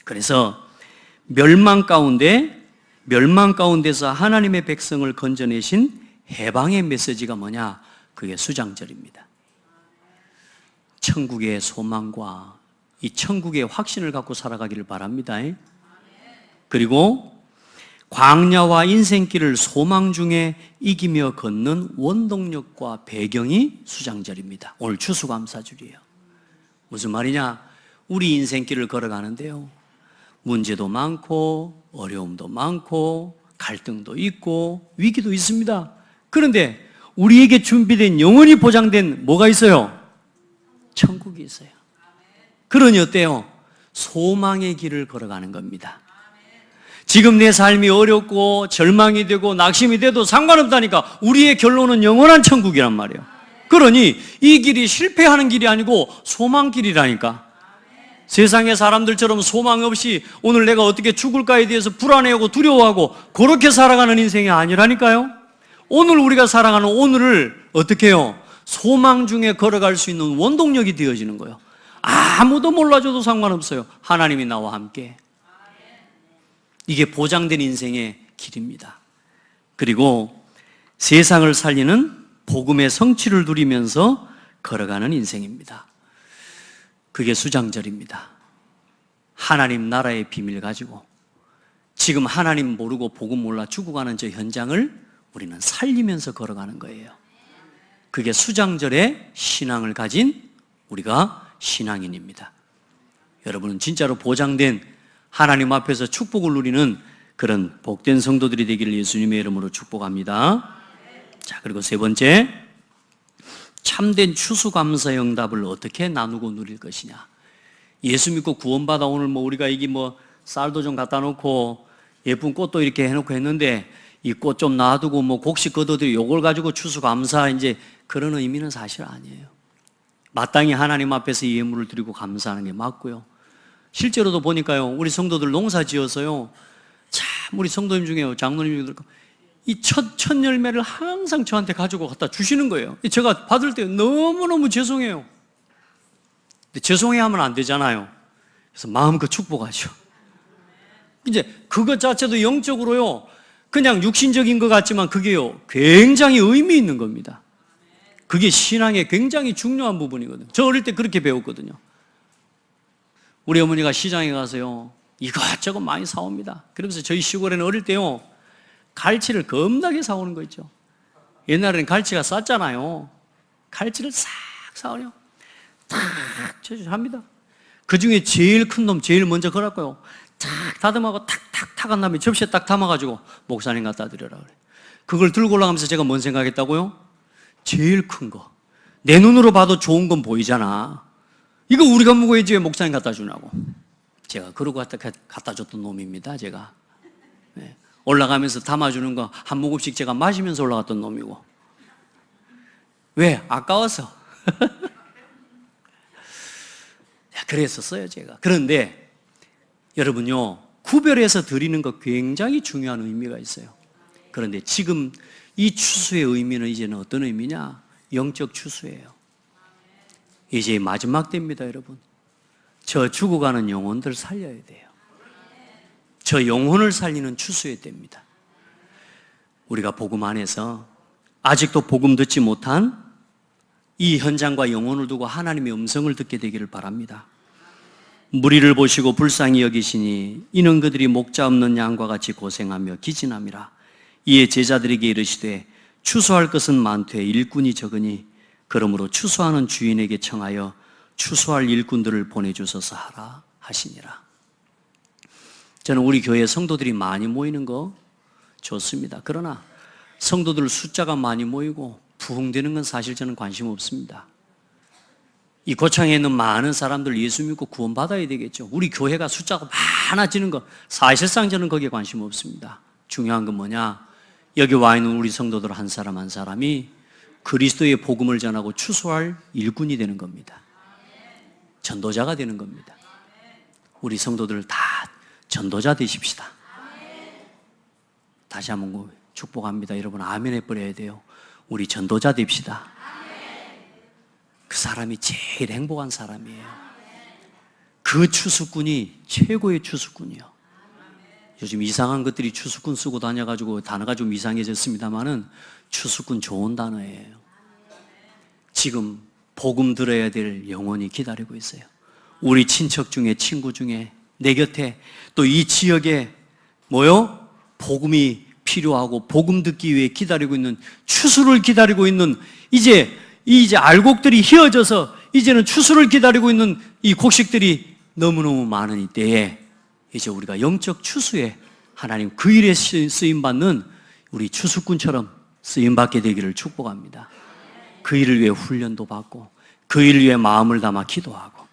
Speaker 1: 그래서 멸망 가운데서 하나님의 백성을 건져내신 해방의 메시지가 뭐냐? 그게 수장절입니다. 천국의 소망과 이 천국의 확신을 갖고 살아가기를 바랍니다. 그리고 광야와 인생길을 소망 중에 이기며 걷는 원동력과 배경이 수장절입니다. 오늘 추수감사절이에요. 무슨 말이냐? 우리 인생길을 걸어가는데요, 문제도 많고 어려움도 많고 갈등도 있고 위기도 있습니다. 그런데 우리에게 준비된 영원히 보장된 뭐가 있어요? 천국이 있어요. 그러니 어때요? 소망의 길을 걸어가는 겁니다. 지금 내 삶이 어렵고 절망이 되고 낙심이 돼도 상관없다니까. 우리의 결론은 영원한 천국이란 말이에요. 그러니 이 길이 실패하는 길이 아니고 소망길이라니까. 세상의 사람들처럼 소망 없이 오늘 내가 어떻게 죽을까에 대해서 불안해하고 두려워하고 그렇게 살아가는 인생이 아니라니까요. 오늘 우리가 살아가는 오늘을 어떻게 해요? 소망 중에 걸어갈 수 있는 원동력이 되어지는 거예요. 아무도 몰라줘도 상관없어요. 하나님이 나와 함께. 이게 보장된 인생의 길입니다. 그리고 세상을 살리는 복음의 성취를 누리면서 걸어가는 인생입니다. 그게 수장절입니다. 하나님 나라의 비밀 가지고 지금 하나님 모르고 복음 몰라 죽어가는 저 현장을 우리는 살리면서 걸어가는 거예요. 그게 수장절의 신앙을 가진 우리가 신앙인입니다. 여러분은 진짜로 보장된 하나님 앞에서 축복을 누리는 그런 복된 성도들이 되기를 예수님의 이름으로 축복합니다. 자, 그리고 세 번째, 참된 추수감사의 응답을 어떻게 나누고 누릴 것이냐. 예수 믿고 구원받아 오늘 우리가 이게 쌀도 좀 갖다 놓고 예쁜 꽃도 이렇게 해놓고 했는데 이 꽃 좀 놔두고 곡식 걷어들이 요걸 가지고 추수감사 이제 그런 의미는 사실 아니에요. 마땅히 하나님 앞에서 이 예물을 드리고 감사하는 게 맞고요. 실제로도 보니까요, 우리 성도들 농사 지어서요, 참 우리 성도님 중에 장로님 중에 이 첫 열매를 항상 저한테 가지고 갖다 주시는 거예요. 제가 받을 때 너무너무 죄송해요. 근데 죄송해 하면 안 되잖아요. 그래서 마음껏 축복하죠. 이제 그것 자체도 영적으로요, 그냥 육신적인 것 같지만 그게요, 굉장히 의미 있는 겁니다. 그게 신앙의 굉장히 중요한 부분이거든요. 저 어릴 때 그렇게 배웠거든요. 우리 어머니가 시장에 가서요, 이것저것 많이 사옵니다. 그러면서 저희 시골에는 어릴 때요, 갈치를 겁나게 사오는 거 있죠. 옛날에는 갈치가 쌌잖아요. 갈치를 싹 사오려 탁 합니다. 그 중에 제일 큰 놈 제일 먼저 걸었고요, 탁 다듬하고 탁탁탁 한 다음에 접시에 딱 담아가지고 목사님 갖다 드려라 그래. 그걸 들고 올라가면서 제가 뭔 생각했다고요? 제일 큰 거, 내 눈으로 봐도 좋은 건 보이잖아. 이거 우리가 먹어야지 왜 목사님 갖다 주냐고. 제가 그러고 갖다 줬던 놈입니다. 제가 올라가면서 담아주는 거 한 모금씩 제가 마시면서 올라갔던 놈이고. 왜? 아까워서. 그랬었어요, 제가. 그런데 여러분요, 구별해서 드리는 거 굉장히 중요한 의미가 있어요. 그런데 지금 이 추수의 의미는 이제는 어떤 의미냐? 영적 추수예요. 이제 마지막 때입니다, 여러분. 저 죽어가는 영혼들 살려야 돼요. 저 영혼을 살리는 추수의 때입니다. 우리가 복음 안에서 아직도 복음 듣지 못한 이 현장과 영혼을 두고 하나님의 음성을 듣게 되기를 바랍니다. 무리를 보시고 불쌍히 여기시니 이는 그들이 목자 없는 양과 같이 고생하며 기진함이라. 이에 제자들에게 이르시되 추수할 것은 많되 일꾼이 적으니 그러므로 추수하는 주인에게 청하여 추수할 일꾼들을 보내주소서 하라 하시니라. 저는 우리 교회 성도들이 많이 모이는 거 좋습니다. 그러나 성도들 숫자가 많이 모이고 부흥되는 건 사실 저는 관심 없습니다. 이 고창에 있는 많은 사람들 예수 믿고 구원받아야 되겠죠. 우리 교회가 숫자가 많아지는 거 사실상 저는 거기에 관심 없습니다. 중요한 건 뭐냐? 여기 와 있는 우리 성도들 한 사람 한 사람이 그리스도의 복음을 전하고 추수할 일꾼이 되는 겁니다. 전도자가 되는 겁니다. 우리 성도들 다 전도자 되십시다. 다시 한번 축복합니다. 여러분 아멘 해버려야 돼요. 우리 전도자 됩시다. 그 사람이 제일 행복한 사람이에요. 그 추수꾼이 최고의 추수꾼이요. 요즘 이상한 것들이 추수꾼 쓰고 다녀가지고 단어가 좀 이상해졌습니다만은 추수꾼 좋은 단어예요. 지금 복음 들어야 될 영혼이 기다리고 있어요. 우리 친척 중에, 친구 중에, 내 곁에, 또 이 지역에 뭐요? 복음이 필요하고 복음 듣기 위해 기다리고 있는, 추수를 기다리고 있는, 이제 알곡들이 휘어져서 이제는 추수를 기다리고 있는 이 곡식들이 너무너무 많은 이때에 이제 우리가 영적 추수에 하나님 그 일에 쓰임받는 우리 추수꾼처럼 쓰임받게 되기를 축복합니다. 그 일을 위해 훈련도 받고 그 일을 위해 마음을 담아 기도하고,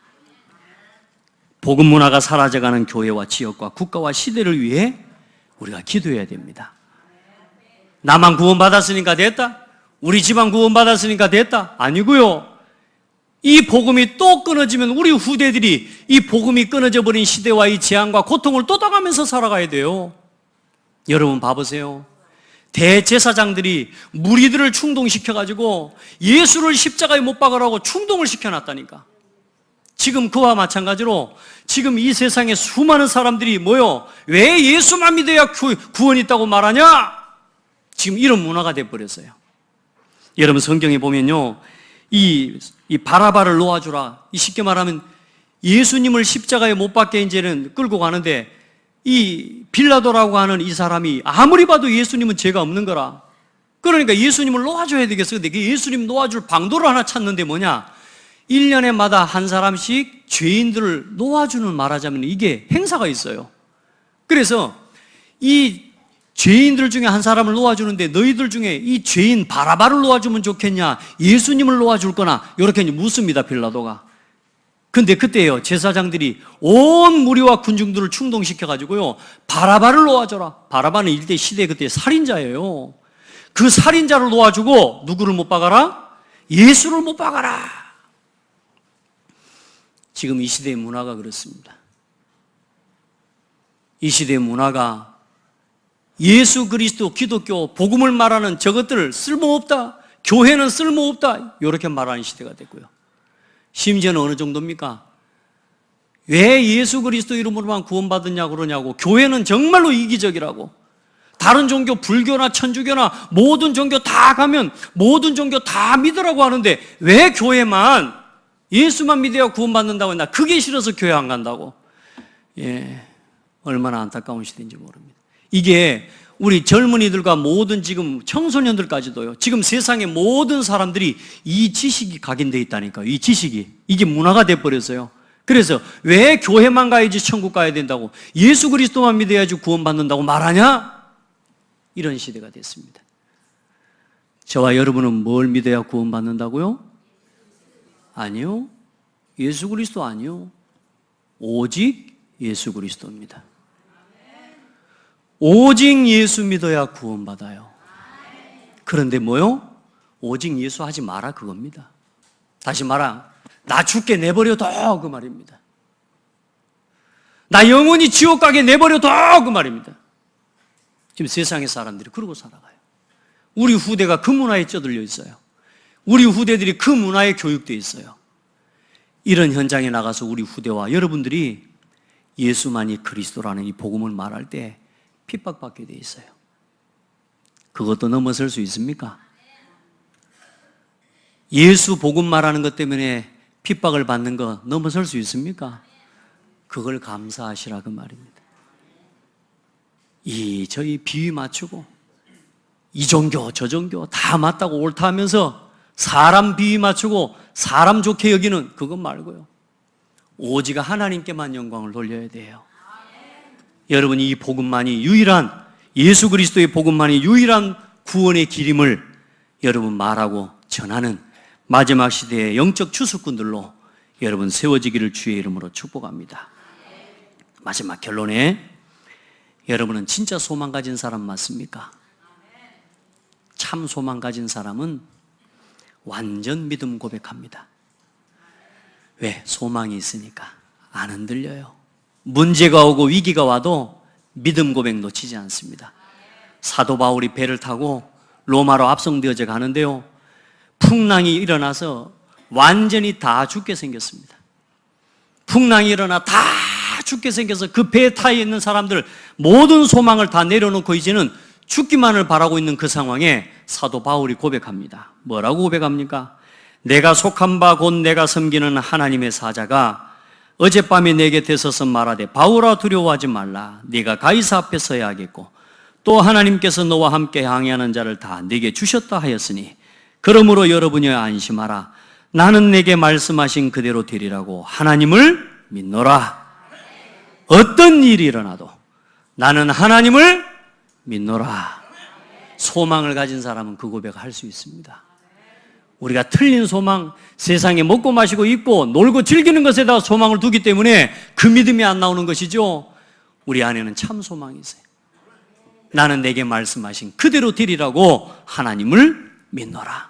Speaker 1: 복음 문화가 사라져가는 교회와 지역과 국가와 시대를 위해 우리가 기도해야 됩니다. 나만 구원받았으니까 됐다? 우리 집안 구원받았으니까 됐다? 아니고요. 이 복음이 또 끊어지면 우리 후대들이 이 복음이 끊어져 버린 시대와 이 재앙과 고통을 또 당하면서 살아가야 돼요. 여러분 봐보세요. 대제사장들이 무리들을 충동시켜가지고 예수를 십자가에 못 박으라고 충동을 시켜놨다니까. 지금 그와 마찬가지로 지금 이 세상에 수많은 사람들이 뭐요? 왜 예수만 믿어야 구원이 있다고 말하냐? 지금 이런 문화가 돼버렸어요. 여러분 성경에 보면요, 이 바라바를 놓아주라, 이 쉽게 말하면 예수님을 십자가에 못 박게 이제는 끌고 가는데, 이 빌라도라고 하는 이 사람이 아무리 봐도 예수님은 죄가 없는 거라. 그러니까 예수님을 놓아줘야 되겠어. 근데 그 예수님 놓아줄 방도를 하나 찾는데 뭐냐? 1년에마다 한 사람씩 죄인들을 놓아주는, 말하자면 이게 행사가 있어요. 그래서 이 죄인들 중에 한 사람을 놓아주는데, 너희들 중에 이 죄인 바라바를 놓아주면 좋겠냐, 예수님을 놓아줄 거나, 이렇게 묻습니다, 빌라도가. 근데 그때요, 제사장들이 온 무리와 군중들을 충동시켜가지고요, 바라바를 놓아줘라. 바라바는 일대 시대 그때 살인자예요. 그 살인자를 놓아주고 누구를 못 박아라? 예수를 못 박아라. 지금 이 시대의 문화가 그렇습니다. 이 시대의 문화가 예수 그리스도, 기독교, 복음을 말하는 저것들 쓸모없다, 교회는 쓸모없다, 이렇게 말하는 시대가 됐고요. 심지어는 어느 정도입니까? 왜 예수 그리스도 이름으로만 구원받았냐고 그러냐고, 교회는 정말로 이기적이라고, 다른 종교, 불교나 천주교나 모든 종교 다 가면 모든 종교 다 믿으라고 하는데 왜 교회만, 예수만 믿어야 구원받는다고 했나? 그게 싫어서 교회 안 간다고. 예, 얼마나 안타까운 시대인지 모릅니다. 이게 우리 젊은이들과 모든 지금 청소년들까지도요, 지금 세상의 모든 사람들이 이 지식이 각인되어 있다니까요. 이 지식이, 이게 문화가 돼버렸어요. 그래서 왜 교회만 가야지 천국 가야 된다고, 예수 그리스도만 믿어야지 구원받는다고 말하냐? 이런 시대가 됐습니다. 저와 여러분은 뭘 믿어야 구원받는다고요? 아니요, 예수 그리스도 아니요, 오직 예수 그리스도입니다. 오직 예수 믿어야 구원받아요. 그런데 뭐요? 오직 예수 하지 마라, 그겁니다. 다시 말하, 나 죽게 내버려둬, 그 말입니다. 나 영원히 지옥 가게 내버려둬, 그 말입니다. 지금 세상의 사람들이 그러고 살아가요. 우리 후대가 그 문화에 쩌들려 있어요. 우리 후대들이 그 문화에 교육되어 있어요. 이런 현장에 나가서 우리 후대와 여러분들이 예수만이 그리스도라는 이 복음을 말할 때 핍박받게 돼 있어요. 그것도 넘어설 수 있습니까? 예수 복음 말하는 것 때문에 핍박을 받는 거 넘어설 수 있습니까? 그걸 감사하시라, 그 말입니다. 저희 비위 맞추고 이 종교 저 종교 다 맞다고 옳다 하면서 사람 비위 맞추고 사람 좋게 여기는 그것 말고요, 오직 하나님께만 영광을 돌려야 돼요. 여러분, 이 복음만이 유일한, 예수 그리스도의 복음만이 유일한 구원의 길임을 여러분 말하고 전하는 마지막 시대의 영적 추수꾼들로 여러분 세워지기를 주의 이름으로 축복합니다. 마지막 결론에, 여러분은 진짜 소망 가진 사람 맞습니까? 참 소망 가진 사람은 완전 믿음 고백합니다. 왜? 소망이 있으니까 안 흔들려요. 문제가 오고 위기가 와도 믿음 고백 놓치지 않습니다. 사도 바울이 배를 타고 로마로 압송되어져 가는데요, 풍랑이 일어나서 완전히 다 죽게 생겼습니다. 풍랑이 일어나 다 죽게 생겨서 그 배 타에 있는 사람들 모든 소망을 다 내려놓고 이제는 죽기만을 바라고 있는 그 상황에 사도 바울이 고백합니다. 뭐라고 고백합니까? 내가 속한 바 곧 내가 섬기는 하나님의 사자가 어젯밤에 내 곁에 서서 말하되 바울아 두려워하지 말라. 네가 가이사 앞에 서야 하겠고 또 하나님께서 너와 함께 항해하는 자를 다 네게 주셨다 하였으니 그러므로 여러분이 안심하라. 나는 내게 말씀하신 그대로 되리라고 하나님을 믿노라. 어떤 일이 일어나도 나는 하나님을 믿노라. 소망을 가진 사람은 그 고백을 할 수 있습니다. 우리가 틀린 소망, 세상에 먹고 마시고 입고 놀고 즐기는 것에다 소망을 두기 때문에 그 믿음이 안 나오는 것이죠. 우리 안에는 참 소망이 있어요. 나는 내게 말씀하신 그대로 되리라고 하나님을 믿노라.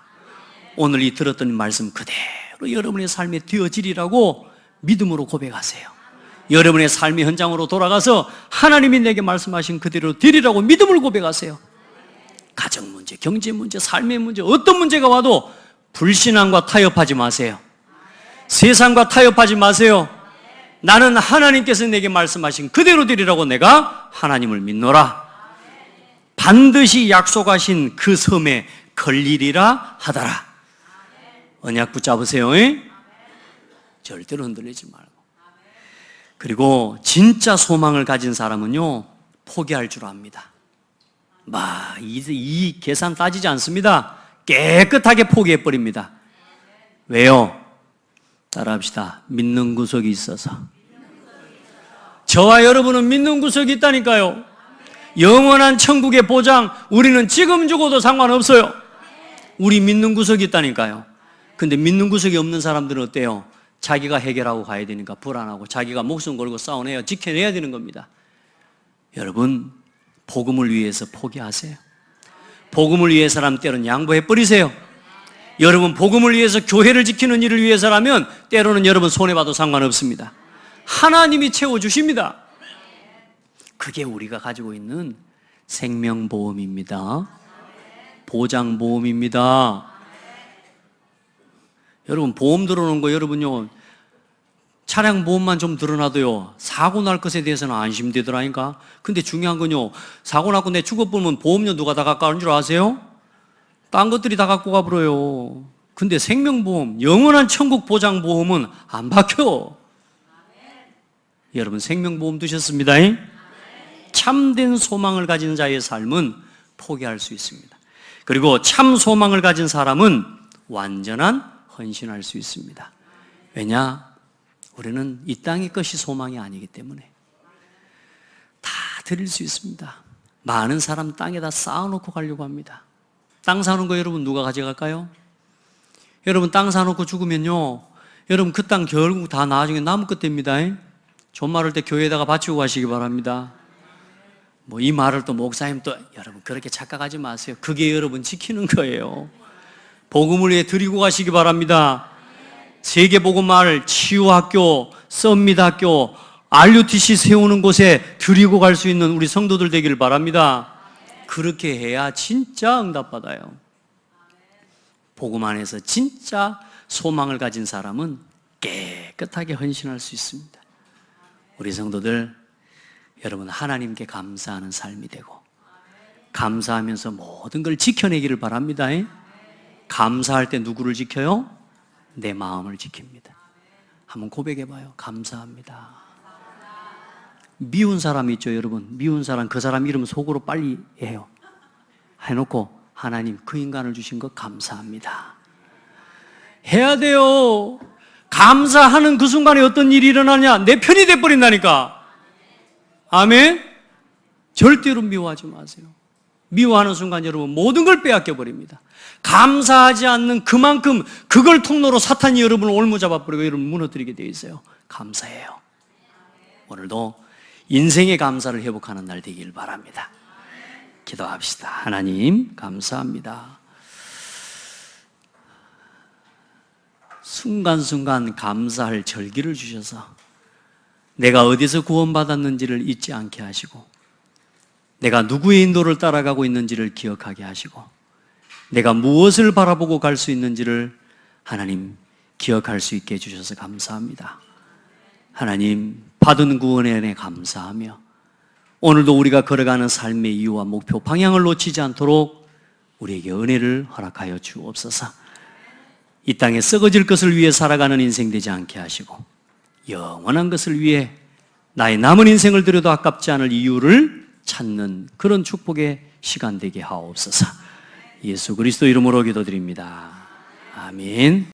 Speaker 1: 오늘 이 들었던 말씀 그대로 여러분의 삶에 되어지리라고 믿음으로 고백하세요. 여러분의 삶의 현장으로 돌아가서 하나님이 내게 말씀하신 그대로 되리라고 믿음을 고백하세요. 가정 문제, 경제 문제, 삶의 문제, 어떤 문제가 와도 불신앙과 타협하지 마세요. 세상과 타협하지 마세요. 나는 하나님께서 내게 말씀하신 그대로 되리라고 내가 하나님을 믿노라. 반드시 약속하신 그 섬에 걸리리라 하더라. 언약 붙잡으세요. 절대로 흔들리지 말고. 그리고 진짜 소망을 가진 사람은요, 포기할 줄 압니다. 이 계산 따지지 않습니다. 깨끗하게 포기해버립니다. 왜요? 따라합시다. 믿는 구석이 있어서. 저와 여러분은 믿는 구석이 있다니까요. 영원한 천국의 보장, 우리는 지금 죽어도 상관없어요. 우리 믿는 구석이 있다니까요. 근데 믿는 구석이 없는 사람들은 어때요? 자기가 해결하고 가야 되니까 불안하고 자기가 목숨 걸고 싸워내야 지켜내야 되는 겁니다. 여러분, 복음을 위해서 포기하세요. 복음을 위해서라면 때로는 양보해버리세요. 여러분, 복음을 위해서 교회를 지키는 일을 위해서라면 때로는 여러분 손해봐도 상관없습니다. 하나님이 채워주십니다. 그게 우리가 가지고 있는 생명보험입니다. 보장보험입니다. 여러분, 보험 들어오는 거 여러분요, 차량 보험만 좀 들어놔도요, 사고 날 것에 대해서는 안심되더라니까. 근데 중요한 건요, 사고 나고 내 죽어버리면 보험료 누가 다 갖고 가는 줄 아세요? 딴 것들이 다 갖고 가버려요. 근데 생명보험, 영원한 천국 보장보험은 안 바뀌어. 여러분, 생명보험 드셨습니다. 참된 소망을 가진 자의 삶은 포기할 수 있습니다. 그리고 참 소망을 가진 사람은 완전한 헌신할 수 있습니다. 왜냐? 우리는 이 땅의 것이 소망이 아니기 때문에 다 드릴 수 있습니다. 많은 사람 땅에다 쌓아놓고 가려고 합니다. 땅 사는 거 여러분 누가 가져갈까요? 여러분, 땅 사놓고 죽으면요, 여러분 그 땅 결국 다 나중에 남을 것 됩니다. 존말할 때 교회에다가 바치고 가시기 바랍니다. 이 말을 또 목사님 또 여러분 그렇게 착각하지 마세요. 그게 여러분 지키는 거예요. 복음을 위해 드리고 가시기 바랍니다. 세계복음화를 치유학교, 썸밋학교, RUTC 세우는 곳에 드리고 갈 수 있는 우리 성도들 되길 바랍니다. 그렇게 해야 진짜 응답받아요. 복음 안에서 진짜 소망을 가진 사람은 깨끗하게 헌신할 수 있습니다. 우리 성도들, 여러분 하나님께 감사하는 삶이 되고 감사하면서 모든 걸 지켜내기를 바랍니다. 감사할 때 누구를 지켜요? 내 마음을 지킵니다. 한번 고백해봐요. 감사합니다. 미운 사람 있죠, 여러분? 미운 사람, 그 사람 이름 속으로 빨리 해요. 해놓고 하나님, 그 인간을 주신 것 감사합니다. 해야 돼요. 감사하는 그 순간에 어떤 일이 일어나냐? 내 편이 돼버린다니까. 아멘? 절대로 미워하지 마세요. 미워하는 순간 여러분 모든 걸 빼앗겨 버립니다. 감사하지 않는 그만큼 그걸 통로로 사탄이 여러분을 올무잡아버리고 여러분을 무너뜨리게 되어 있어요. 감사해요. 오늘도 인생의 감사를 회복하는 날 되길 바랍니다. 기도합시다. 하나님 감사합니다. 순간순간 감사할 절기를 주셔서 내가 어디서 구원받았는지를 잊지 않게 하시고 내가 누구의 인도를 따라가고 있는지를 기억하게 하시고 내가 무엇을 바라보고 갈 수 있는지를 하나님 기억할 수 있게 해주셔서 감사합니다. 하나님, 받은 구원에 은혜 감사하며 오늘도 우리가 걸어가는 삶의 이유와 목표, 방향을 놓치지 않도록 우리에게 은혜를 허락하여 주옵소서. 이 땅에 썩어질 것을 위해 살아가는 인생 되지 않게 하시고 영원한 것을 위해 나의 남은 인생을 들여도 아깝지 않을 이유를 찾는 그런 축복의 시간 되게 하옵소서. 예수 그리스도 이름으로 기도드립니다. 아멘.